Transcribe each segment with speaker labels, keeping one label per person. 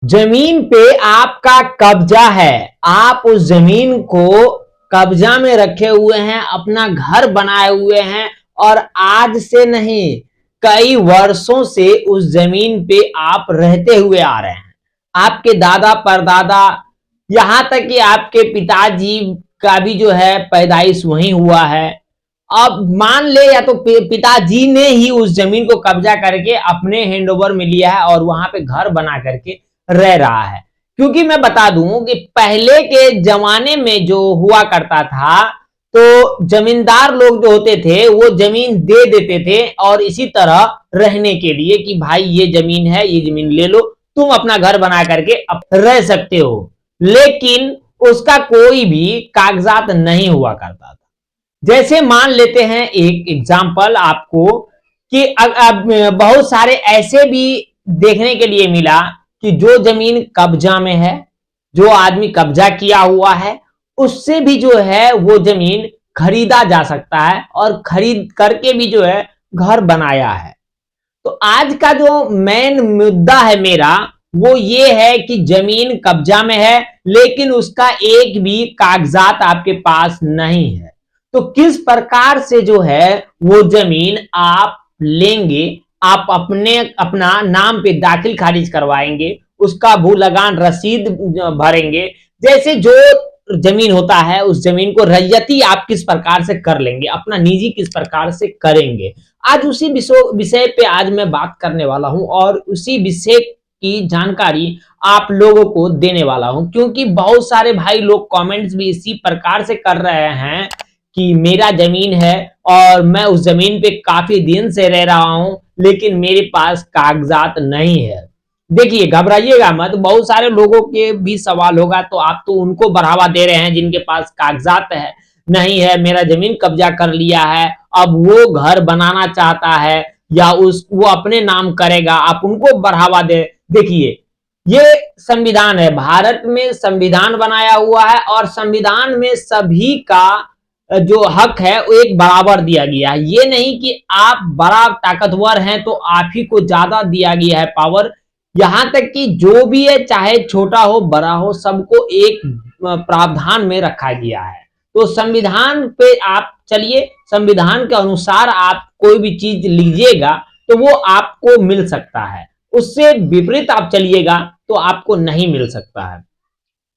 Speaker 1: जमीन पे आपका कब्जा है, आप उस जमीन को कब्जा में रखे हुए हैं, अपना घर बनाए हुए हैं और आज से नहीं कई वर्षों से उस जमीन पे आप रहते हुए आ रहे हैं। आपके दादा परदादा, यहां तक कि आपके पिताजी का भी जो है पैदाइश वहीं हुआ है। अब मान ले या तो पिताजी ने ही उस जमीन को कब्जा करके अपने हैंडओवर में लिया है और वहां पे घर बना करके रह रहा है। क्योंकि मैं बता दूं कि पहले के जमाने में जो हुआ करता था, तो जमींदार लोग जो होते थे वो जमीन दे देते थे और इसी तरह रहने के लिए कि भाई ये जमीन है, ये जमीन ले लो, तुम अपना घर बना करके रह सकते हो। लेकिन उसका कोई भी कागजात नहीं हुआ करता था। जैसे मान लेते हैं एक एग्जाम्पल आपको कि अब बहुत सारे ऐसे भी देखने के लिए मिला कि जो जमीन कब्जा में है, जो आदमी कब्जा किया हुआ है, उससे भी जो है वो जमीन खरीदा जा सकता है और खरीद करके भी जो है घर बनाया है। तो आज का जो मेन मुद्दा है मेरा वो ये है कि जमीन कब्जा में है लेकिन उसका एक भी कागजात आपके पास नहीं है। तो किस प्रकार से जो है वो जमीन आप लेंगे, आप अपना नाम पे दाखिल खारिज करवाएंगे, उसका भू लगान रसीद भरेंगे। जैसे जो जमीन होता है उस जमीन को रैयती आप किस प्रकार से कर लेंगे, अपना निजी किस प्रकार से करेंगे, आज उसी विषय पे आज मैं बात करने वाला हूं और उसी विषय की जानकारी आप लोगों को देने वाला हूं। क्योंकि बहुत सारे भाई लोग कमेंट्स भी इसी प्रकार से कर रहे हैं कि मेरा जमीन है और मैं उस जमीन पे काफी दिन से रह रहा हूं लेकिन मेरे पास कागजात नहीं है। देखिए, घबराइएगा मत, बहुत सारे लोगों के भी सवाल होगा, तो आप तो उनको बढ़ावा दे रहे हैं जिनके पास कागजात है नहीं है, मेरा जमीन कब्जा कर लिया है, अब वो घर बनाना चाहता है या वो अपने नाम करेगा, आप उनको बढ़ावा दे। देखिए, ये संविधान है, भारत में संविधान बनाया हुआ है और संविधान में सभी का जो हक है वो एक बराबर दिया गया है। ये नहीं कि आप बड़ा ताकतवर हैं तो आप ही को ज्यादा दिया गया है पावर। यहां तक कि जो भी है, चाहे छोटा हो बड़ा हो, सबको एक प्रावधान में रखा गया है। तो संविधान पे आप चलिए, संविधान के अनुसार आप कोई भी चीज लीजिएगा तो वो आपको मिल सकता है, उससे विपरीत आप चलिएगा तो आपको नहीं मिल सकता है।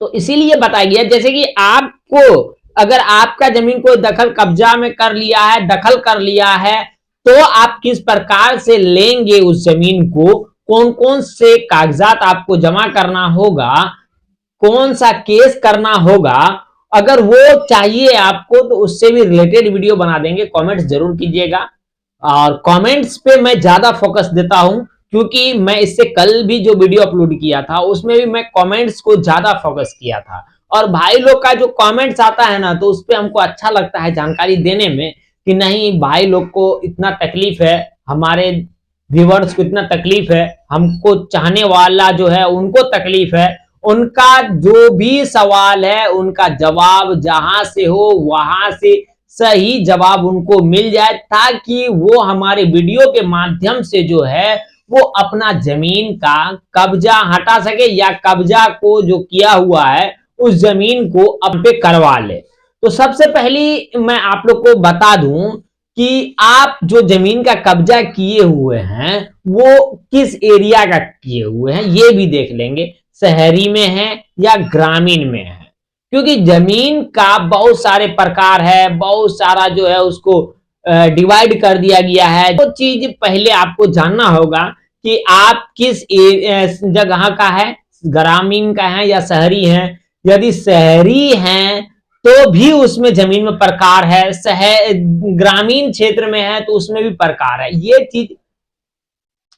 Speaker 1: तो इसीलिए बताया गया, जैसे कि आपको अगर आपका जमीन को दखल कब्जा में कर लिया है, दखल कर लिया है, तो आप किस प्रकार से लेंगे उस जमीन को, कौन कौन से कागजात आपको जमा करना होगा, कौन सा केस करना होगा, अगर वो चाहिए आपको तो उससे भी रिलेटेड वीडियो बना देंगे। कमेंट्स जरूर कीजिएगा और कमेंट्स पे मैं ज्यादा फोकस देता हूं क्योंकि मैं इससे कल भी जो वीडियो अपलोड किया था उसमें भी मैं कमेंट्स को ज्यादा फोकस किया था और भाई लोग का जो कमेंट्स आता है ना, तो उस पर हमको अच्छा लगता है जानकारी देने में कि नहीं, भाई लोग को इतना तकलीफ है, हमारे व्यूअर्स को इतना तकलीफ है, हमको चाहने वाला जो है उनको तकलीफ है, उनका जो भी सवाल है उनका जवाब जहां से हो वहां से सही जवाब उनको मिल जाए ताकि वो हमारे वीडियो के माध्यम से जो है वो अपना जमीन का कब्जा हटा सके या कब्जा को जो किया हुआ है उस जमीन को अब पे करवा ले। तो सबसे पहली मैं आप लोग को बता दूं कि आप जो जमीन का कब्जा किए हुए हैं वो किस एरिया का किए हुए हैं ये भी देख लेंगे, शहरी में है या ग्रामीण में है। क्योंकि जमीन का बहुत सारे प्रकार है, बहुत सारा जो है उसको डिवाइड कर दिया गया है। तो चीज पहले आपको जानना होगा कि आप किस जगह का है, ग्रामीण का है या शहरी है। यदि शहरी हैं तो भी उसमें जमीन में प्रकार है, ग्रामीण क्षेत्र में है तो उसमें भी प्रकार है। ये चीज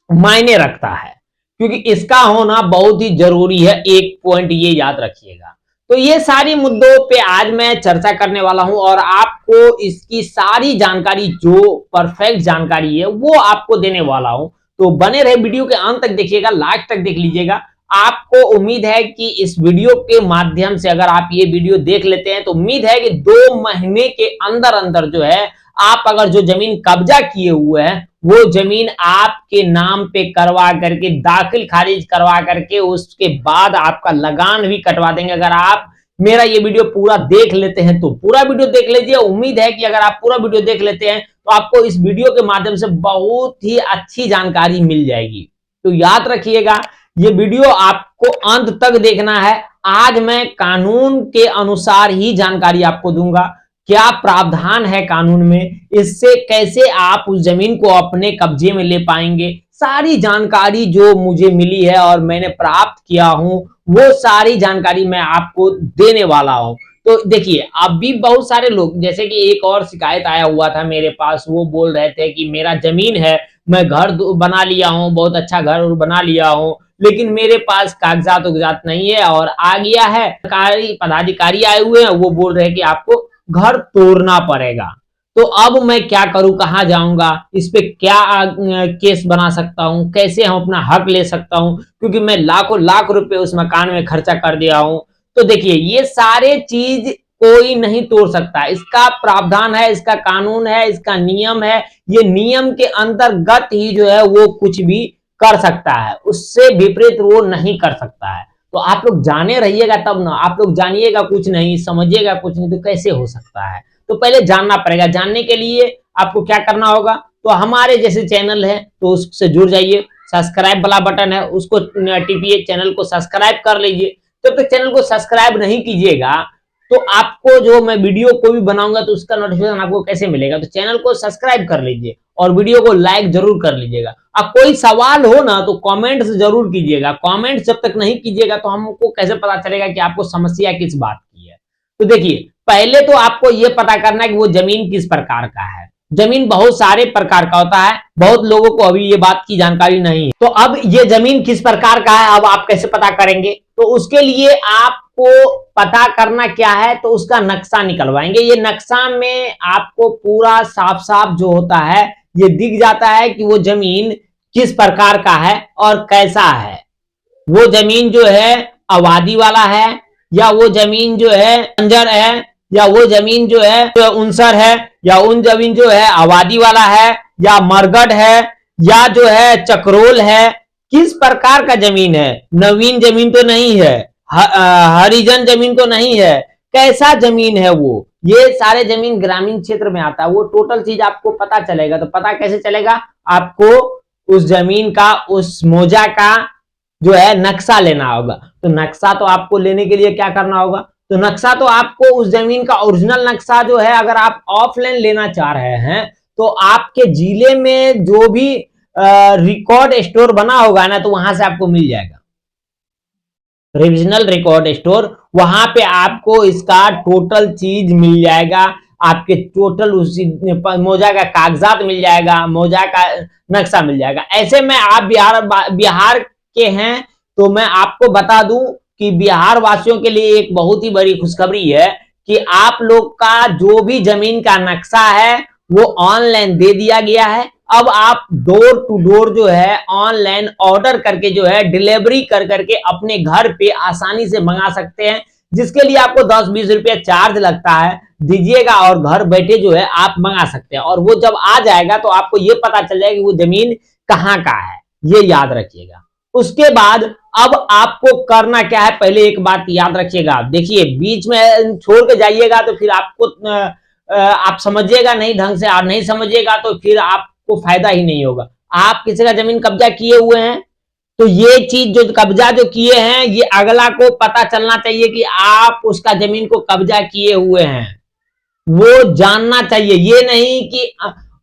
Speaker 1: मायने रखता है क्योंकि इसका होना बहुत ही जरूरी है, एक पॉइंट ये याद रखिएगा। तो ये सारी मुद्दों पे आज मैं चर्चा करने वाला हूं और आपको इसकी सारी जानकारी, जो परफेक्ट जानकारी है वो आपको देने वाला हूं। तो बने रहे, वीडियो के अंत तक देखिएगा, लास्ट तक देख लीजिएगा। आपको उम्मीद है कि इस वीडियो के माध्यम से अगर आप ये वीडियो देख लेते हैं तो उम्मीद है कि 2 महीने के अंदर अंदर जो है आप अगर जो जमीन कब्जा किए हुए हैं वो जमीन आपके नाम पे करवा करके, दाखिल खारिज करवा करके, उसके बाद आपका लगान भी कटवा देंगे। अगर आप मेरा ये वीडियो पूरा देख लेते हैं तो पूरा वीडियो देख लीजिए। उम्मीद है कि अगर आप पूरा वीडियो देख लेते हैं तो आपको इस वीडियो के माध्यम से बहुत ही अच्छी जानकारी मिल जाएगी। तो याद रखिएगा, ये वीडियो आपको अंत तक देखना है। आज मैं कानून के अनुसार ही जानकारी आपको दूंगा, क्या प्रावधान है कानून में, इससे कैसे आप उस जमीन को अपने कब्जे में ले पाएंगे। सारी जानकारी जो मुझे मिली है और मैंने प्राप्त किया हूं, वो सारी जानकारी मैं आपको देने वाला हूं। तो देखिए, अभी बहुत सारे लोग, जैसे कि एक और शिकायत आया हुआ था मेरे पास, वो बोल रहे थे कि मेरा जमीन है, मैं घर बना लिया हूं, बहुत अच्छा घर बना लिया हूं, लेकिन मेरे पास कागजात उगजात नहीं है और आ गया है, सरकारी पदाधिकारी आए हुए हैं, वो बोल रहे हैं कि आपको घर तोड़ना पड़ेगा। तो अब मैं क्या करूं, कहां जाऊंगा, इस पे क्या केस बना सकता हूं, कैसे हम अपना हक ले सकता हूं, क्योंकि मैं लाखों लाख रुपए उस मकान में खर्चा कर दिया हूं। तो देखिए, ये सारे चीज कोई नहीं तोड़ सकता, इसका प्रावधान है, इसका कानून है, इसका नियम है। ये नियम के अंतर्गत ही जो है वो कुछ भी कर सकता है, उससे विपरीत वो नहीं कर सकता है। तो आप लोग जाने रहिएगा तब ना, आप लोग जानिएगा कुछ नहीं, समझिएगा कुछ नहीं, तो कैसे हो सकता है। तो पहले जानना पड़ेगा। जानने के लिए आपको क्या करना होगा, तो हमारे जैसे चैनल है तो उससे जुड़ जाइए, सब्सक्राइब वाला बटन है उसको टिपिए, चैनल को सब्सक्राइब कर लीजिए। जब तक चैनल को सब्सक्राइब नहीं कीजिएगा तो आपको जो मैं वीडियो को भी बनाऊंगा तो उसका नोटिफिकेशन आपको कैसे मिलेगा। तो चैनल को सब्सक्राइब कर लीजिए और वीडियो को लाइक जरूर कर लीजिएगा। अब कोई सवाल हो ना तो कमेंट जरूर कीजिएगा। कमेंट जब तक नहीं कीजिएगा तो हमको कैसे पता चलेगा कि आपको समस्या किस बात की है। तो देखिए, पहले तो आपको यह पता करना है कि वो जमीन किस प्रकार का है। जमीन बहुत सारे प्रकार का होता है, बहुत लोगों को अभी ये बात की जानकारी नहीं है। तो अब ये जमीन किस प्रकार का है, अब आप कैसे पता करेंगे, तो उसके लिए आपको पता करना क्या है, तो उसका नक्शा निकलवाएंगे। ये नक्शा में आपको पूरा साफ साफ जो होता है ये दिख जाता है कि वो जमीन किस प्रकार का है और कैसा है। वो जमीन जो है आबादी वाला है, या वो जमीन जो है बंजर है, या वो जमीन जो है उनसर है, या उन जमीन जो है आबादी वाला है, या मरगढ़ है, या जो है चक्रोल है। किस प्रकार का जमीन है, नवीन जमीन तो नहीं है, हरिजन जमीन तो नहीं है, कैसा जमीन है वो, ये सारे जमीन ग्रामीण क्षेत्र में आता है। वो टोटल चीज आपको पता चलेगा। तो पता कैसे चलेगा, आपको उस जमीन का, उस मौजा का जो है नक्शा लेना होगा। तो नक्शा तो आपको लेने के लिए क्या करना होगा, तो नक्शा तो आपको उस जमीन का ओरिजिनल नक्शा जो है, अगर आप ऑफलाइन लेना चाह रहे हैं तो आपके जिले में जो भी रिकॉर्ड स्टोर बना होगा ना, तो वहां से आपको मिल जाएगा रिविजनल रिकॉर्ड स्टोर। वहां पे आपको इसका टोटल चीज मिल जाएगा, आपके टोटल उसी मौजा का कागजात मिल जाएगा, मौजा का नक्शा मिल जाएगा। ऐसे में आप बिहार के हैं तो मैं आपको बता दूं कि बिहार वासियों के लिए एक बहुत ही बड़ी खुशखबरी है कि आप लोग का जो भी जमीन का नक्शा है वो ऑनलाइन दे दिया गया है। अब आप डोर टू डोर जो है ऑनलाइन ऑर्डर करके जो है डिलीवरी कर करके अपने घर पे आसानी से मंगा सकते हैं, जिसके लिए आपको 10-20 रुपया चार्ज लगता है, दीजिएगा और घर बैठे जो है आप मंगा सकते हैं। और वो जब आ जाएगा तो आपको ये पता चल जाएगा कि वो जमीन कहाँ का है, ये याद रखिएगा। उसके बाद अब आपको करना क्या है, पहले एक बात याद रखिएगा। देखिए, बीच में छोड़ के जाइएगा तो फिर आपको आप समझिएगा नहीं ढंग से, और नहीं समझिएगा तो फिर आपको फायदा ही नहीं होगा। आप किसी का जमीन कब्जा किए हुए हैं तो ये चीज जो कब्जा जो किए हैं, ये अगला को पता चलना चाहिए कि आप उसका जमीन को कब्जा किए हुए हैं, वो जानना चाहिए। ये नहीं कि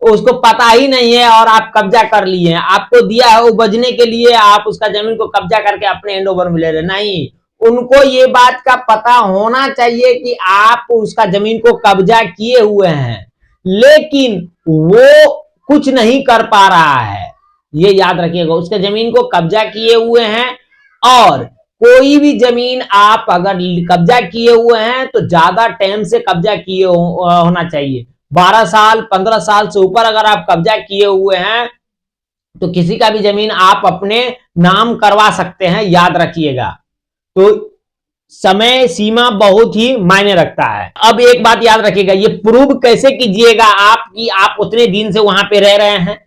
Speaker 1: उसको पता ही नहीं है और आप कब्जा कर लिए हैं, आपको दिया है वो बजने के लिए, आप उसका जमीन को कब्जा करके अपने हैंड ओवर में ले रहे। नहीं, उनको ये बात का पता होना चाहिए कि आप उसका जमीन को कब्जा किए हुए हैं, लेकिन वो कुछ नहीं कर पा रहा है। ये याद रखिएगा, उसके जमीन को कब्जा किए हुए हैं। और कोई भी जमीन आप अगर कब्जा किए हुए हैं तो ज्यादा टाइम से कब्जा किए होना चाहिए। 12 साल 15 साल से ऊपर अगर आप कब्जा किए हुए हैं तो किसी का भी जमीन आप अपने नाम करवा सकते हैं, याद रखिएगा। तो समय सीमा बहुत ही मायने रखता है। अब एक बात याद रखिएगा, ये प्रूव कैसे कीजिएगा आप कि आप उतने दिन से वहां पे रह रहे हैं,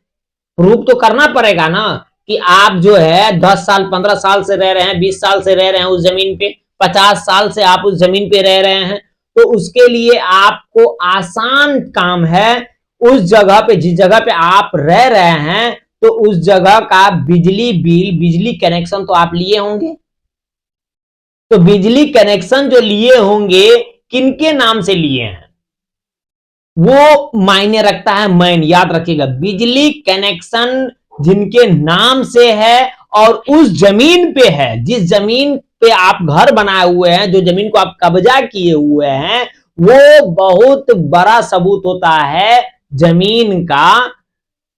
Speaker 1: प्रूव तो करना पड़ेगा ना कि आप जो है 10 साल 15 साल से रह रहे हैं, 20 साल से रह रहे हैं उस जमीन पे, 50 साल से आप उस जमीन पे रह रहे हैं। तो उसके लिए आपको आसान काम है, उस जगह पे, जिस जगह पे आप रह रहे हैं, तो उस जगह का बिजली बिल, बिजली कनेक्शन तो आप लिए होंगे। तो बिजली कनेक्शन जो लिए होंगे, किनके नाम से लिए हैं वो मायने रखता है। मैन याद रखिएगा, बिजली कनेक्शन जिनके नाम से है और उस जमीन पे है, जिस जमीन पे आप घर बनाए हुए हैं, जो जमीन को आप कब्जा किए हुए हैं, वो बहुत बड़ा सबूत होता है जमीन का,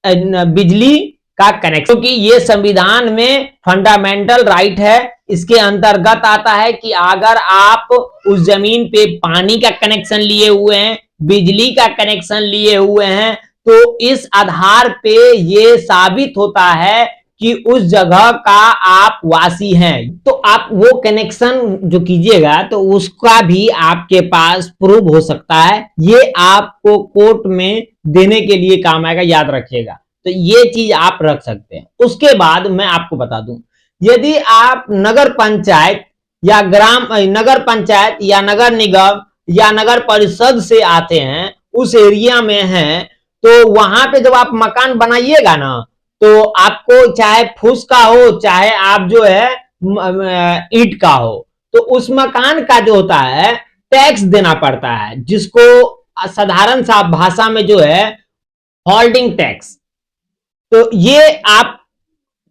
Speaker 1: बिजली का कनेक्शन। क्योंकि ये संविधान में फंडामेंटल राइट है। इसके अंतर्गत आता है कि अगर आप उस जमीन पे पानी का कनेक्शन लिए हुए हैं, बिजली का कनेक्शन लिए हुए हैं, तो इस आधार पे ये साबित होता है कि उस जगह का आप वासी हैं। तो आप वो कनेक्शन जो कीजिएगा तो उसका भी आपके पास प्रूफ हो सकता है। ये आपको कोर्ट में देने के लिए काम आएगा, याद रखिएगा। तो ये चीज आप रख सकते हैं। उसके बाद मैं आपको बता दूं, यदि आप नगर पंचायत या नगर पंचायत या नगर निगम या नगर परिषद से आते हैं, उस एरिया में हैं, तो वहां पे जब आप मकान बनाइएगा ना, तो आपको चाहे फूस का हो, चाहे आप जो है ईंट का हो, तो उस मकान का जो होता है टैक्स देना पड़ता है, जिसको साधारण सा भाषा में जो है होल्डिंग टैक्स। तो ये आप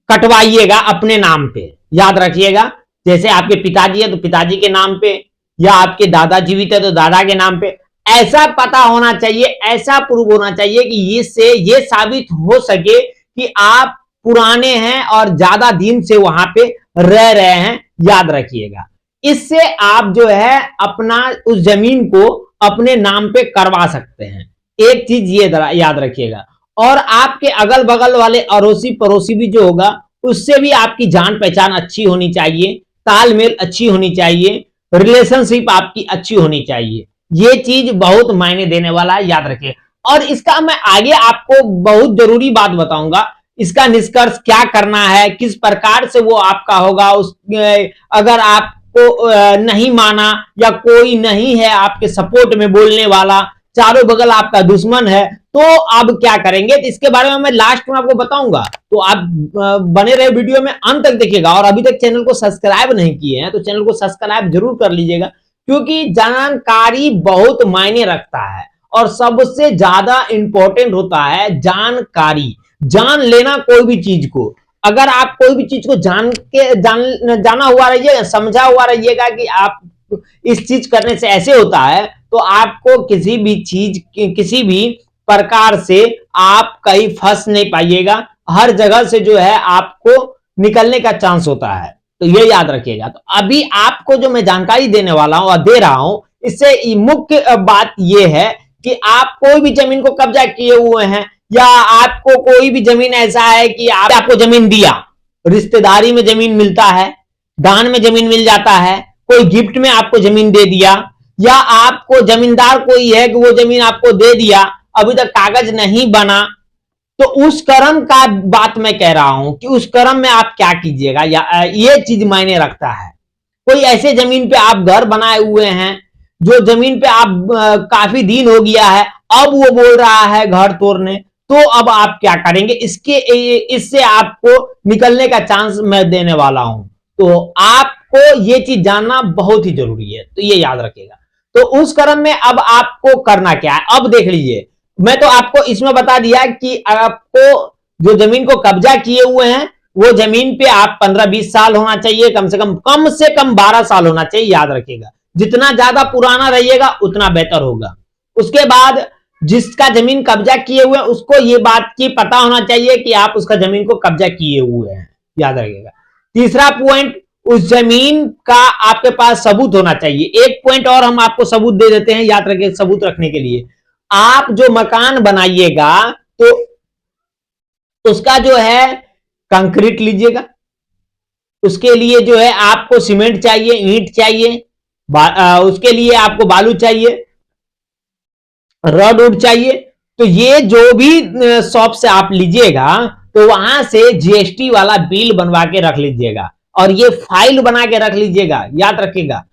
Speaker 1: कटवाइएगा अपने नाम पे, याद रखिएगा। जैसे आपके पिताजी है तो पिताजी के नाम पे, या आपके दादा जीवित है तो दादा के नाम पे। ऐसा पता होना चाहिए, ऐसा प्रूव होना चाहिए कि इससे ये साबित हो सके कि आप पुराने हैं और ज्यादा दिन से वहां पे रह रहे हैं, याद रखिएगा। इससे आप जो है अपना उस जमीन को अपने नाम पे करवा सकते हैं। एक चीज ये याद रखिएगा। और आपके अगल बगल वाले अड़ोसी पड़ोसी भी जो होगा, उससे भी आपकी जान पहचान अच्छी होनी चाहिए, तालमेल अच्छी होनी चाहिए, रिलेशनशिप आपकी अच्छी होनी चाहिए। ये चीज बहुत मायने देने वाला है, याद रखिए। और इसका मैं आगे आपको बहुत जरूरी बात बताऊंगा, इसका निष्कर्ष क्या करना है, किस प्रकार से वो आपका होगा। अगर आपको नहीं माना या कोई नहीं है आपके सपोर्ट में बोलने वाला, चारों बगल आपका दुश्मन है, तो अब क्या करेंगे, तो इसके बारे में मैं लास्ट में आपको बताऊंगा। तो आप बने रहे वीडियो में अंत तक देखिएगा। और अभी तक चैनल को सब्सक्राइब नहीं किए हैं तो चैनल को सब्सक्राइब जरूर कर लीजिएगा, क्योंकि जानकारी बहुत मायने रखता है और सबसे ज्यादा इंपॉर्टेंट होता है जानकारी। जान लेना कोई भी चीज को, अगर आप कोई भी चीज को जाना हुआ रहिएगा, समझा हुआ रहिएगा कि आप इस चीज करने से ऐसे होता है, तो आपको किसी भी चीज, किसी भी प्रकार से आप कहीं फंस नहीं पाइएगा। हर जगह से जो है आपको निकलने का चांस होता है, तो ये याद रखिएगा। तो अभी आपको जो मैं जानकारी देने वाला हूं और दे रहा हूं, इससे मुख्य बात यह है कि आप कोई भी जमीन को कब्जा किए हुए हैं, या आपको कोई भी जमीन ऐसा है कि आपको जमीन दिया, रिश्तेदारी में जमीन मिलता है, दान में जमीन मिल जाता है, कोई गिफ्ट में आपको जमीन दे दिया, या आपको जमींदार कोई है कि वो जमीन आपको दे दिया, अभी तक कागज नहीं बना, तो उस कर्म का बात मैं कह रहा हूं कि उस कर्म में आप क्या कीजिएगा, या ये चीज मायने रखता है। कोई ऐसे जमीन पे आप घर बनाए हुए हैं, जो जमीन पे आप काफी दिन हो गया है, अब वो बोल रहा है घर तोड़ने, तो अब आप क्या करेंगे, इससे आपको निकलने का चांस मैं देने वाला हूं। तो आपको ये चीज जानना बहुत ही जरूरी है, तो ये याद रखिएगा। तो उस कर्म में अब आपको करना क्या है, अब देख लीजिए। मैं तो आपको इसमें बता दिया कि आपको जो जमीन को कब्जा किए हुए हैं, वो जमीन पे आप 15-20 साल होना चाहिए, कम से कम 12 साल होना चाहिए, याद रखिएगा। जितना ज्यादा पुराना रहिएगा उतना बेहतर होगा। उसके बाद जिसका जमीन कब्जा किए हुए हैं, उसको ये बात की पता होना चाहिए कि आप उसका जमीन को कब्जा किए हुए हैं, याद रखिएगा। तीसरा पॉइंट, उस जमीन का आपके पास सबूत होना चाहिए। एक पॉइंट और हम आपको सबूत दे देते हैं, याद रखिए। सबूत रखने के लिए आप जो मकान बनाइएगा तो उसका जो है कंक्रीट लीजिएगा, उसके लिए जो है आपको सीमेंट चाहिए, ईंट चाहिए, उसके लिए आपको बालू चाहिए, रड उड चाहिए। तो ये जो भी शॉप से आप लीजिएगा तो वहां से जीएसटी वाला बिल बनवा के रख लीजिएगा और ये फाइल बना के रख लीजिएगा। याद रखिएगा,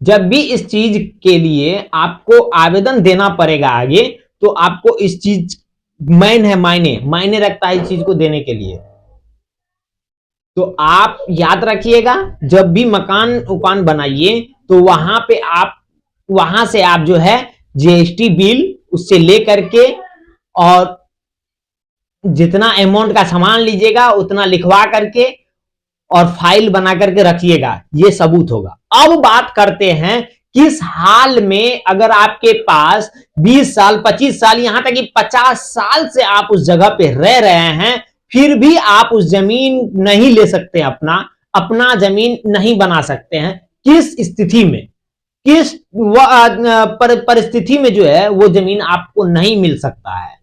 Speaker 1: जब भी इस चीज के लिए आपको आवेदन देना पड़ेगा आगे, तो आपको इस चीज मायने रखता है इस चीज को देने के लिए। तो आप याद रखिएगा, जब भी मकान बनाइए तो वहां से आप जो है जीएसटी बिल उससे लेकर के और जितना अमाउंट का सामान लीजिएगा उतना लिखवा करके और फाइल बना करके रखिएगा, ये सबूत होगा। अब बात करते हैं किस हाल में अगर आपके पास 20 साल 25 साल यहां तक कि 50 साल से आप उस जगह पे रह रहे हैं, फिर भी आप उस जमीन नहीं ले सकते, अपना जमीन नहीं बना सकते हैं। किस स्थिति में, किस परिस्थिति में जो है वो जमीन आपको नहीं मिल सकता है?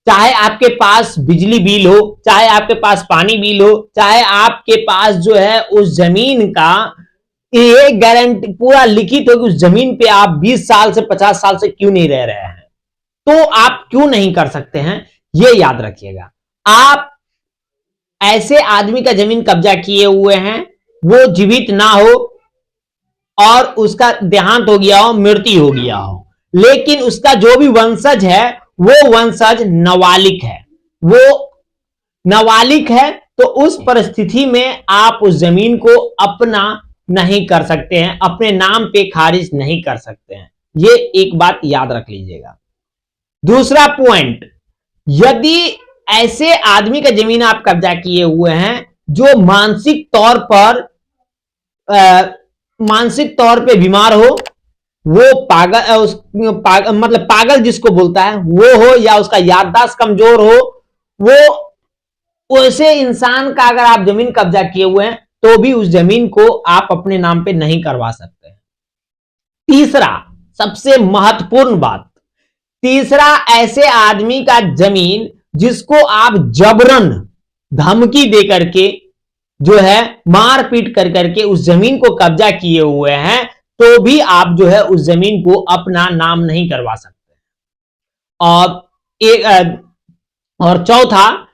Speaker 1: चाहे आपके पास बिजली बिल हो, चाहे आपके पास पानी बिल हो, चाहे आपके पास जो है उस जमीन का ये गारंटी पूरा लिखित हो कि उस जमीन पे आप 20 साल से 50 साल से क्यों नहीं रह रहे हैं, तो आप क्यों नहीं कर सकते हैं, ये याद रखिएगा। आप ऐसे आदमी का जमीन कब्जा किए हुए हैं, वो जीवित ना हो और उसका देहांत हो गया हो, मृत्यु हो गया हो, लेकिन उसका जो भी वंशज है वो वंशज नाबालिग है, वो नाबालिग है, तो उस परिस्थिति में आप उस जमीन को अपना नहीं कर सकते हैं, अपने नाम पे खारिज नहीं कर सकते हैं। ये एक बात याद रख लीजिएगा। दूसरा पॉइंट, यदि ऐसे आदमी का जमीन आप कब्जा किए हुए हैं जो मानसिक तौर पे बीमार हो, वो मतलब पागल जिसको बोलता है वो हो, या उसका याददाश्त कमजोर हो, वो ऐसे इंसान का अगर आप जमीन कब्जा किए हुए हैं तो भी उस जमीन को आप अपने नाम पे नहीं करवा सकते। तीसरा सबसे महत्वपूर्ण बात, तीसरा ऐसे आदमी का जमीन जिसको आप जबरन धमकी दे करके जो है मारपीट कर करके उस जमीन को कब्जा किए हुए हैं, तो भी आप जो है उस जमीन को अपना नाम नहीं करवा सकते। और चौथा,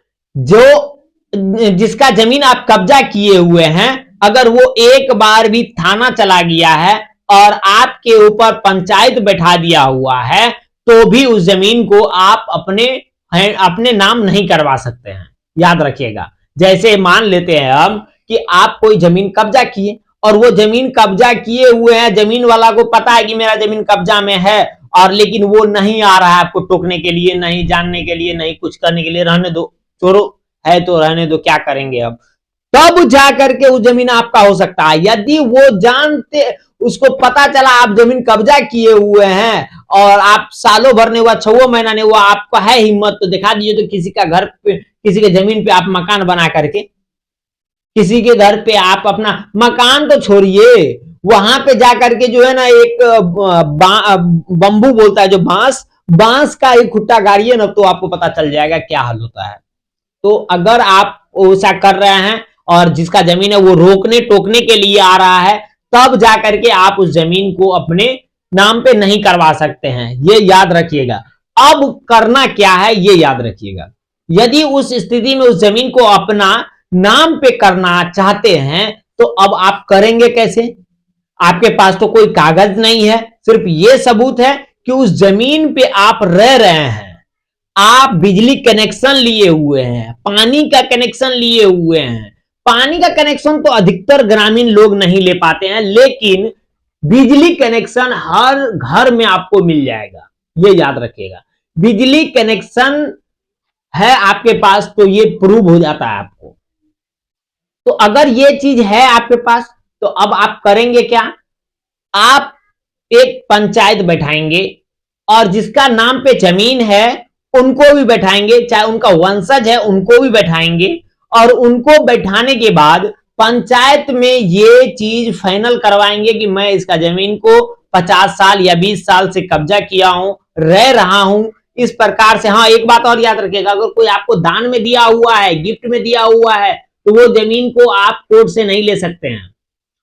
Speaker 1: जिसका जमीन आप कब्जा किए हुए हैं, अगर वो एक बार भी थाना चला गया है और आपके ऊपर पंचायत बैठा दिया हुआ है, तो भी उस जमीन को आप अपने नाम नहीं करवा सकते हैं। याद रखिएगा, जैसे मान लेते हैं हम कि आप कोई जमीन कब्जा किए और वो जमीन कब्जा किए हुए हैं, जमीन वाला को पता है कि मेरा जमीन कब्जा में है, और लेकिन वो नहीं आ रहा है आपको टोकने के लिए, नहीं जानने के लिए, नहीं कुछ करने के लिए, रहने दो, छोड़ो, है तो रहने दो, क्या करेंगे अब, तब जा करके वो जमीन आपका हो सकता है। यदि वो जानते, उसको पता चला आप जमीन कब्जा किए हुए हैं और आप सालों भर नहीं हुआ, 6 महीना नहीं हुआ, आपका है हिम्मत तो दिखा दीजिए, तो किसी का घर पे, किसी के जमीन पे आप मकान बना करके, किसी के घर पे आप अपना मकान तो छोड़िए, वहां पे जाकर के जो है ना एक बंबू बोलता है जो बांस का एक खुट्टा गाड़िए ना, तो आपको पता चल जाएगा क्या हाल होता है। तो अगर आप ऐसा कर रहे हैं और जिसका जमीन है वो रोकने टोकने के लिए आ रहा है, तब जाकर के आप उस जमीन को अपने नाम पे नहीं करवा सकते हैं, ये याद रखिएगा। अब करना क्या है ये याद रखिएगा। यदि उस स्थिति में उस जमीन को अपना नाम पे करना चाहते हैं, तो अब आप करेंगे कैसे? आपके पास तो कोई कागज नहीं है, सिर्फ ये सबूत है कि उस जमीन पे आप रह रहे हैं, आप बिजली कनेक्शन लिए हुए हैं, पानी का कनेक्शन लिए हुए हैं। पानी का कनेक्शन तो अधिकतर ग्रामीण लोग नहीं ले पाते हैं, लेकिन बिजली कनेक्शन हर घर में आपको मिल जाएगा, ये याद रखिएगा। बिजली कनेक्शन है आपके पास तो ये प्रूव हो जाता है आपको। तो अगर ये चीज है आपके पास, तो अब आप करेंगे क्या? आप एक पंचायत बैठाएंगे और जिसका नाम पे जमीन है उनको भी बैठाएंगे, चाहे उनका वंशज है उनको भी बैठाएंगे, और उनको बैठाने के बाद पंचायत में ये चीज फाइनल करवाएंगे कि मैं इसका जमीन को 50 साल या 20 साल से कब्जा किया हूं, रह रहा हूं इस प्रकार से। हाँ, एक बात और याद रखिएगा, अगर कोई आपको दान में दिया हुआ है, गिफ्ट में दिया हुआ है, तो वो जमीन को आप कोर्ट से नहीं ले सकते हैं।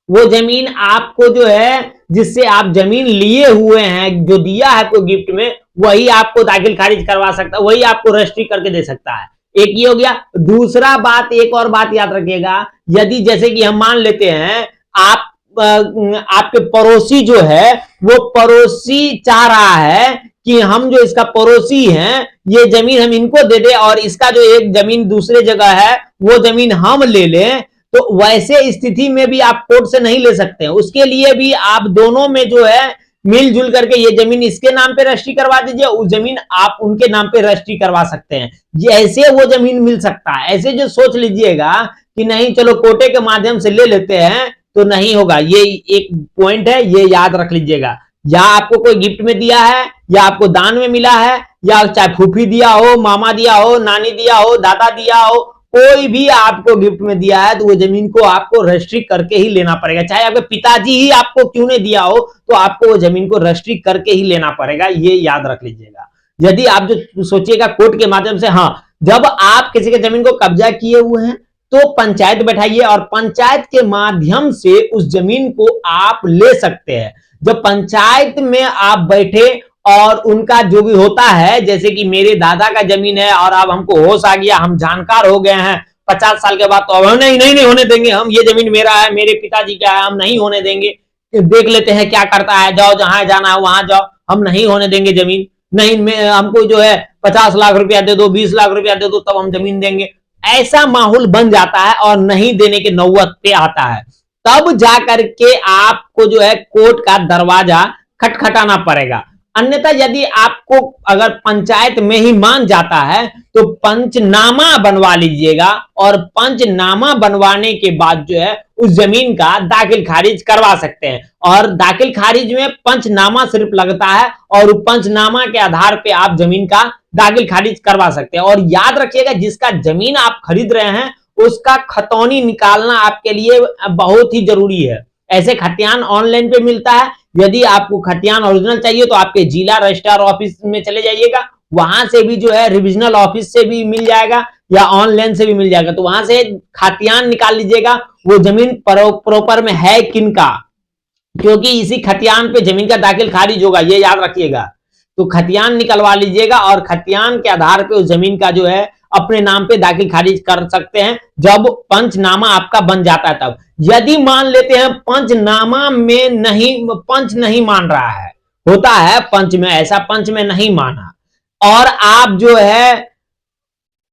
Speaker 1: वो जमीन आपको जो है, जिससे आप जमीन लिए हुए हैं, जो दिया है कोई गिफ्ट में, वही आपको दाखिल खारिज करवा सकता है, वही आपको रजिस्ट्री करके दे सकता है। एक ये हो गया। दूसरा बात, एक और बात याद रखिएगा, यदि जैसे कि हम मान लेते हैं आप आपके पड़ोसी जो है वो पड़ोसी चाह रहा है कि हम जो इसका पड़ोसी हैं ये जमीन हम इनको दे दे और इसका जो एक जमीन दूसरे जगह है वो जमीन हम ले लें, तो वैसे स्थिति में भी आप कोर्ट से नहीं ले सकते हैं। उसके लिए भी आप दोनों में जो है मिलजुल करके ये जमीन इसके नाम पे रजिस्ट्री करवा दीजिए, उस जमीन आप उनके नाम पे रजिस्ट्री करवा सकते हैं, ये ऐसे वो जमीन मिल सकता है। ऐसे जो सोच लीजिएगा कि नहीं चलो कोर्टे के माध्यम से ले लेते हैं तो नहीं होगा। ये एक पॉइंट है, ये याद रख लीजिएगा। या आपको कोई गिफ्ट में दिया है या आपको दान में मिला है या चाहे फूफी दिया हो, मामा दिया हो, नानी दिया हो, दादा दिया हो, कोई भी आपको गिफ्ट में दिया है तो वो जमीन को आपको रजिस्ट्री करके ही लेना पड़ेगा। चाहे आपके पिताजी ही आपको क्यों नहीं दिया हो तो आपको वो जमीन को रजिस्ट्री करके ही लेना पड़ेगा, ये याद रख लीजिएगा। यदि आप जो सोचिएगा कोर्ट के माध्यम से, हाँ जब आप किसी के जमीन को कब्जा किए हुए हैं तो पंचायत बैठाइए और पंचायत के माध्यम से उस जमीन को आप ले सकते हैं। जब पंचायत में आप बैठे और उनका जो भी होता है, जैसे कि मेरे दादा का जमीन है और अब हमको होश आ गया, हम जानकार हो गए हैं 50 साल के बाद, तो अब नहीं नहीं नहीं होने देंगे, हम ये जमीन मेरा है, मेरे पिताजी का है, हम नहीं होने देंगे, देख लेते हैं क्या करता है, जाओ जहां जाना है वहां जाओ, हम नहीं होने देंगे जमीन, नहीं हमको जो है 50 लाख रुपया दे दो, 20 लाख रुपया दे दो तब हम जमीन देंगे। ऐसा माहौल बन जाता है और नहीं देने के नौबत पे आता है, तब जाकर के आपको जो है कोर्ट का दरवाजा खटखटाना पड़ेगा। अन्यथा यदि आपको अगर पंचायत में ही मान जाता है तो पंचनामा बनवा लीजिएगा और पंचनामा बनवाने के बाद जो है उस जमीन का दाखिल खारिज करवा सकते हैं। और दाखिल खारिज में पंचनामा सिर्फ लगता है और पंचनामा के आधार पे आप जमीन का दाखिल खारिज करवा सकते हैं। और याद रखिएगा जिसका जमीन आप खरीद रहे हैं उसका खतौनी निकालना आपके लिए बहुत ही जरूरी है। ऐसे खतियान ऑनलाइन पे मिलता है, यदि आपको खतियान ओरिजिनल चाहिए तो आपके जिला रजिस्ट्रार ऑफिस में चले जाइएगा, वहां से भी जो है रिविजनल ऑफिस से भी मिल जाएगा या ऑनलाइन से भी मिल जाएगा, तो वहां से खतियान निकाल लीजिएगा वो जमीन प्रॉपर में है किनका, क्योंकि इसी खतियान पे जमीन का दाखिल खारिज होगा, ये याद रखिएगा। तो खतियान निकलवा लीजिएगा और खतियान के आधार पे उस जमीन का जो है अपने नाम पे दाखिल खारिज कर सकते हैं जब पंचनामा आपका बन जाता है तब। यदि मान लेते हैं पंचनामा में पंच नहीं मान रहा है, होता है पंच में ऐसा, पंच में नहीं माना और आप जो है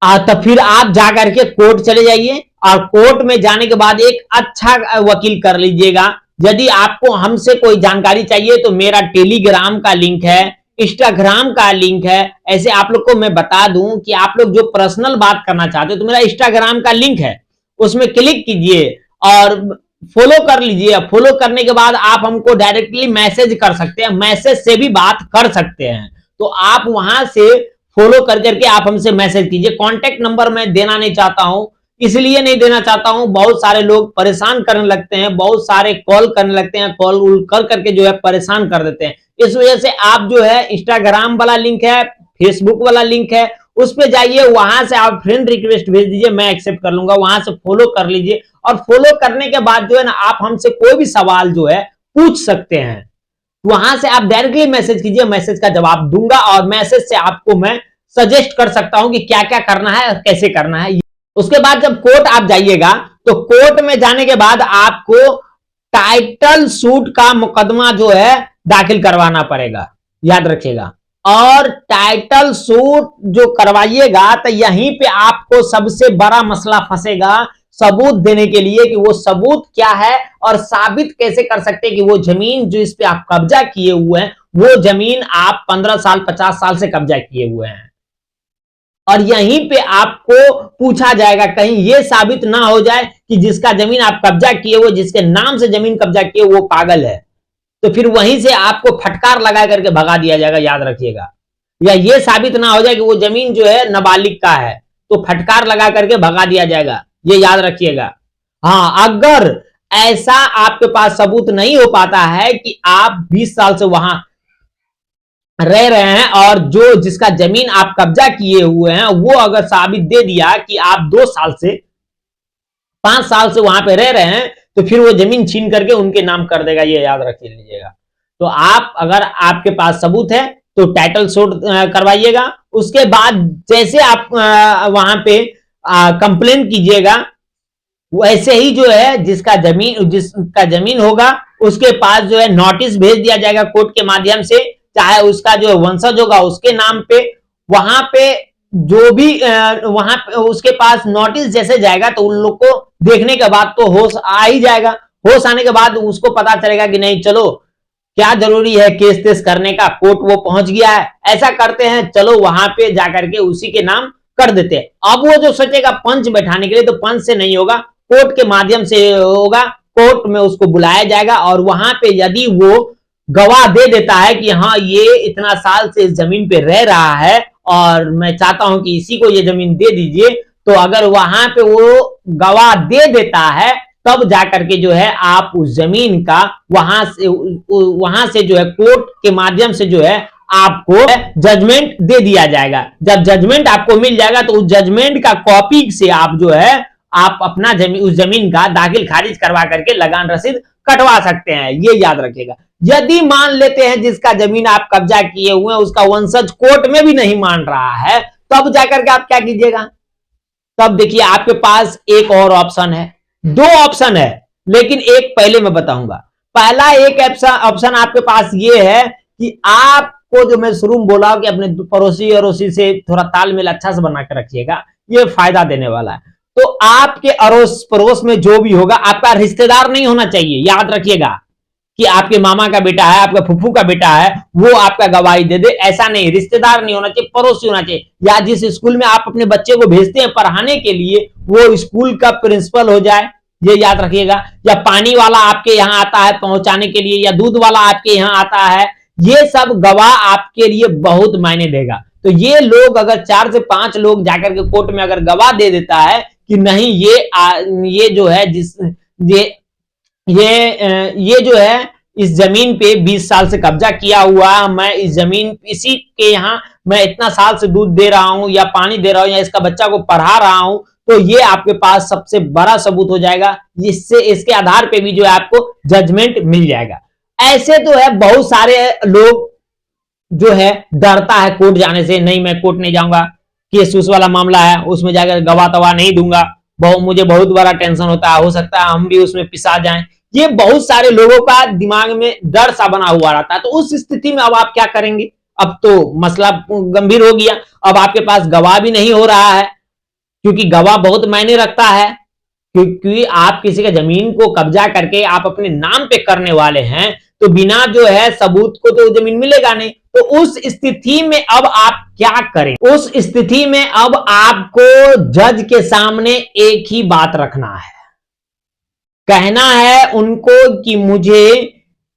Speaker 1: तो फिर आप जाकर के कोर्ट चले जाइए और कोर्ट में जाने के बाद एक अच्छा वकील कर लीजिएगा। यदि आपको हमसे कोई जानकारी चाहिए तो मेरा टेलीग्राम का लिंक है, इंस्टाग्राम का लिंक है। ऐसे आप लोग को मैं बता दूं कि आप लोग जो पर्सनल बात करना चाहते हो तो मेरा इंस्टाग्राम का लिंक है, उसमें क्लिक कीजिए और फॉलो कर लीजिए। फॉलो करने के बाद आप हमको डायरेक्टली मैसेज कर सकते हैं, मैसेज से भी बात कर सकते हैं। तो आप वहां से फॉलो कर करके आप हमसे मैसेज कीजिए। कॉन्टेक्ट नंबर मैं देना नहीं चाहता हूं, इसलिए नहीं देना चाहता हूं, बहुत सारे लोग परेशान करने लगते हैं, बहुत सारे कॉल करने लगते हैं, कॉल कर करके जो है परेशान कर देते हैं। इस वजह से आप जो है इंस्टाग्राम वाला लिंक है, फेसबुक वाला लिंक है, उस पे जाइए, वहां से आप फ्रेंड रिक्वेस्ट भेज दीजिए, मैं एक्सेप्ट कर लूंगा, वहां से फॉलो कर लीजिए। और फॉलो करने के बाद जो है ना आप हमसे कोई भी सवाल जो है पूछ सकते हैं, वहां से आप डायरेक्टली मैसेज कीजिए, मैसेज का जवाब दूंगा और मैसेज से आपको मैं सजेस्ट कर सकता हूं कि क्या क्या करना है और कैसे करना है। उसके बाद जब कोर्ट आप जाइएगा तो कोर्ट में जाने के बाद आपको टाइटल सूट का मुकदमा जो है दाखिल करवाना पड़ेगा, याद रखिएगा। और टाइटल सूट जो करवाइएगा तो यहीं पे आपको सबसे बड़ा मसला फंसेगा सबूत देने के लिए कि वो सबूत क्या है और साबित कैसे कर सकते हैं कि वो जमीन जो इस पे आप कब्जा किए हुए हैं वो जमीन आप 15 साल 50 साल से कब्जा किए हुए हैं। और यहीं पे आपको पूछा जाएगा, कहीं ये साबित ना हो जाए कि जिसका जमीन आप कब्जा किए हुए, जिसके नाम से जमीन कब्जा किए वो पागल है, तो फिर वहीं से आपको फटकार लगा करके भगा दिया जाएगा, याद रखिएगा। या ये साबित ना हो जाए कि वो जमीन जो है नाबालिग का है तो फटकार लगा करके भगा दिया जाएगा, ये याद रखिएगा। हाँ, अगर ऐसा आपके पास सबूत नहीं हो पाता है कि आप 20 साल से वहां रह रहे हैं और जो जिसका जमीन आप कब्जा किए हुए हैं वो अगर साबित दे दिया कि आप 2 साल से 5 साल से वहां पे रह रहे हैं तो फिर वो जमीन छीन करके उनके नाम कर देगा, ये याद रख लीजिएगा। तो आप अगर आपके पास सबूत है तो टाइटल शूट करवाइएगा। उसके बाद जैसे आप वहां पे कंप्लेन कीजिएगा, वैसे ही जो है जिसका जमीन होगा उसके पास जो है नोटिस भेज दिया जाएगा कोर्ट के माध्यम से, चाहे उसका जो वंशज होगा उसके नाम पे। वहां पे जो भी वहां पे उसके पास नोटिस जैसे जाएगा तो उन लोग को देखने के बाद तो होश आ ही जाएगा। होश आने के बाद उसको पता चलेगा कि नहीं, चलो क्या जरूरी है केस तेस करने का, कोर्ट वो पहुंच गया है, ऐसा करते हैं, चलो वहां पे जाकर के उसी के नाम कर देते हैं। अब वो जो सोचेगा पंच बैठाने के लिए, तो पंच से नहीं होगा, कोर्ट के माध्यम से होगा। कोर्ट में उसको बुलाया जाएगा और वहां पे यदि वो गवाह दे देता है कि हाँ ये इतना साल से इस जमीन पे रह रहा है और मैं चाहता हूं कि इसी को ये जमीन दे दीजिए, तो अगर वहां पे वो गवाह दे देता है तब जाकर के जो है आप उस जमीन का वहां से जो है कोर्ट के माध्यम से जो है आपको जजमेंट दे दिया जाएगा। जब जजमेंट आपको मिल जाएगा तो उस जजमेंट का कॉपी से आप जो है आप अपना उस जमीन का दाखिल खारिज करवा करके लगान रसीद कटवा सकते हैं। ये याद रखिएगा। यदि मान लेते हैं जिसका जमीन आप कब्जा किए हुए हैं उसका वंशज कोर्ट में भी नहीं मान रहा है, तब जाकर के आप क्या कीजिएगा? तब देखिए आपके पास एक और ऑप्शन है, दो ऑप्शन है, लेकिन एक पहले मैं बताऊंगा। पहला एक ऑप्शन आपके पास ये है कि आपको, जो मैं शुरू में बोला कि अपने पड़ोसी अड़ोसी से थोड़ा तालमेल अच्छा से बना के रखिएगा, ये फायदा देने वाला है। तो आपके अड़ोस पड़ोस में जो भी होगा, आपका रिश्तेदार नहीं होना चाहिए। याद रखिएगा कि आपके मामा का बेटा है, आपका फुफ्फू का बेटा है, वो आपका गवाही दे दे, ऐसा नहीं। रिश्तेदार नहीं होना चाहिए, पड़ोसी होना चाहिए। या जिस स्कूल में आप अपने बच्चे को भेजते हैं पढ़ाने के लिए, वो स्कूल का प्रिंसिपल हो जाए, ये याद रखिएगा। या पानी वाला आपके यहाँ आता है पहुंचाने के लिए, या दूध वाला आपके यहाँ आता है, ये सब गवाह आपके लिए बहुत मायने देगा। तो ये लोग अगर 4 से 5 लोग जाकर के कोर्ट में अगर गवाह दे देता है कि नहीं ये जो है ये जो है इस जमीन पे 20 साल से कब्जा किया हुआ, मैं इस जमीन इसी के यहाँ मैं इतना साल से दूध दे रहा हूं या पानी दे रहा हूं या इसका बच्चा को पढ़ा रहा हूं, तो ये आपके पास सबसे बड़ा सबूत हो जाएगा, जिससे इसके आधार पे भी जो है आपको जजमेंट मिल जाएगा। ऐसे तो है बहुत सारे लोग जो है डरता है कोर्ट जाने से, नहीं मैं कोर्ट नहीं जाऊंगा, केस उस वाला मामला है, उसमें जाकर गवाह तवा नहीं दूंगा, मुझे बहुत बड़ा टेंशन होता है, हो सकता है हम भी उसमें पिसा जाएं। ये बहुत सारे लोगों का दिमाग में डर सा बना हुआ रहता है। तो उस स्थिति में अब आप क्या करेंगे? अब तो मसला गंभीर हो गया। अब आपके पास गवाह भी नहीं हो रहा है, क्योंकि गवाह बहुत मायने रखता है, क्योंकि आप किसी का जमीन को कब्जा करके आप अपने नाम पे करने वाले हैं, तो बिना जो है सबूत को तो जमीन मिलेगा नहीं। तो उस स्थिति में अब आप क्या करें? उस स्थिति में अब आपको जज के सामने एक ही बात रखना है, कहना है उनको कि मुझे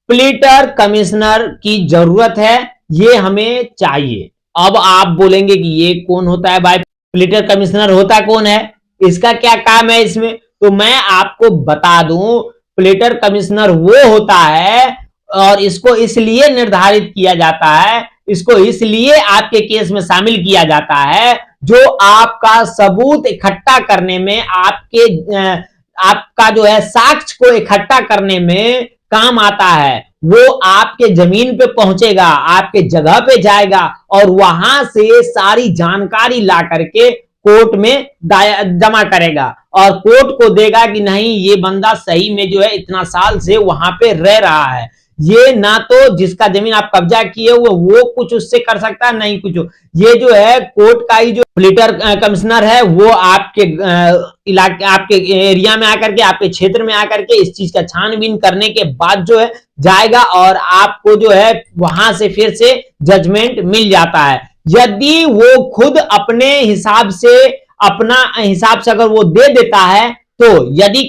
Speaker 1: प्लीटर कमिश्नर की जरूरत है, ये हमें चाहिए। अब आप बोलेंगे कि ये कौन होता है भाई, प्लीटर कमिश्नर होता कौन है, इसका क्या काम है इसमें? तो मैं आपको बता दूं, प्लीटर कमिश्नर वो होता है, और इसको इसलिए निर्धारित किया जाता है, इसको इसलिए आपके केस में शामिल किया जाता है, जो आपका सबूत इकट्ठा करने में, आपका जो है साक्ष्य को इकट्ठा करने में काम आता है। वो आपके जमीन पे पहुंचेगा, आपके जगह पे जाएगा और वहां से सारी जानकारी ला करके कोर्ट में जमा करेगा और कोर्ट को देगा कि नहीं ये बंदा सही में जो है इतना साल से वहां पे रह रहा है। ये ना तो जिसका जमीन आप कब्जा किए हुए वो कुछ उससे कर सकता है, नहीं कुछ। ये जो है कोर्ट का ही जो प्लीटर कमिश्नर है, वो आपके इलाके, आपके एरिया में आकर के, आपके क्षेत्र में आकर के इस चीज का छानबीन करने के बाद जो है जाएगा और आपको जो है वहां से फिर से जजमेंट मिल जाता है। यदि वो खुद अपने हिसाब से, अपना हिसाब से अगर वो दे देता है, तो यदि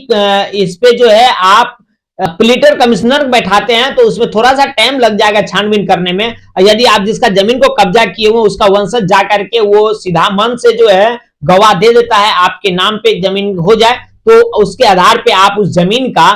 Speaker 1: इस पे जो है आप प्लीटर कमिश्नर बैठाते हैं तो उसमें थोड़ा सा टाइम लग जाएगा छानबीन करने में। यदि आप जिसका जमीन को कब्जा किए हुए उसका वंशज जाकर के वो सीधा मन से जो है गवाह दे देता है, आपके नाम पे जमीन हो जाए, तो उसके आधार पे आप उस जमीन का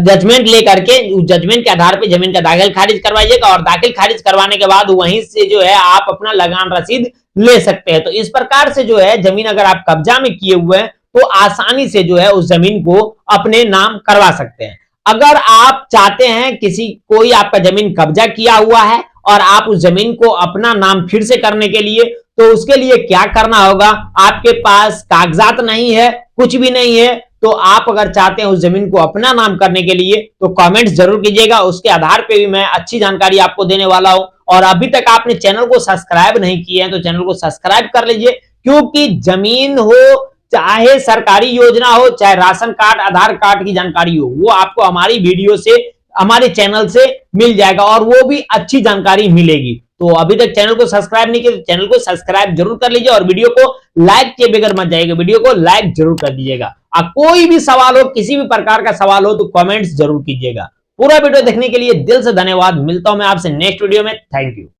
Speaker 1: जजमेंट लेकर के, उस जजमेंट के आधार पे जमीन का दाखिल खारिज करवाइएगा और दाखिल खारिज करवाने के बाद वहीं से जो है आप अपना लगान रसीद ले सकते हैं। तो इस प्रकार से जो है जमीन अगर आप कब्जा में किए हुए हैं तो आसानी से जो है उस जमीन को अपने नाम करवा सकते हैं। अगर आप चाहते हैं कोई आपका जमीन कब्जा किया हुआ है और आप उस जमीन को अपना नाम फिर से करने के लिए, तो उसके लिए क्या करना होगा, आपके पास कागजात नहीं है, कुछ भी नहीं है, तो आप अगर चाहते हैं उस जमीन को अपना नाम करने के लिए तो कमेंट्स जरूर कीजिएगा। उसके आधार पे भी मैं अच्छी जानकारी आपको देने वाला हूं। और अभी तक आपने चैनल को सब्सक्राइब नहीं किया है तो चैनल को सब्सक्राइब कर लीजिए, क्योंकि जमीन हो, चाहे सरकारी योजना हो, चाहे राशन कार्ड, आधार कार्ड की जानकारी हो, वो आपको हमारी वीडियो से, हमारे चैनल से मिल जाएगा और वो भी अच्छी जानकारी मिलेगी। तो अभी तक चैनल को सब्सक्राइब नहीं किया तो चैनल को सब्सक्राइब जरूर कर लीजिए और वीडियो को लाइक किए बगैर मत जाइएगा, वीडियो को लाइक जरूर कर दीजिएगा। कोई भी सवाल हो, किसी भी प्रकार का सवाल हो तो कमेंट्स जरूर कीजिएगा। पूरा वीडियो देखने के लिए दिल से धन्यवाद। मिलता हूं मैं आपसे नेक्स्ट वीडियो में। Thank you.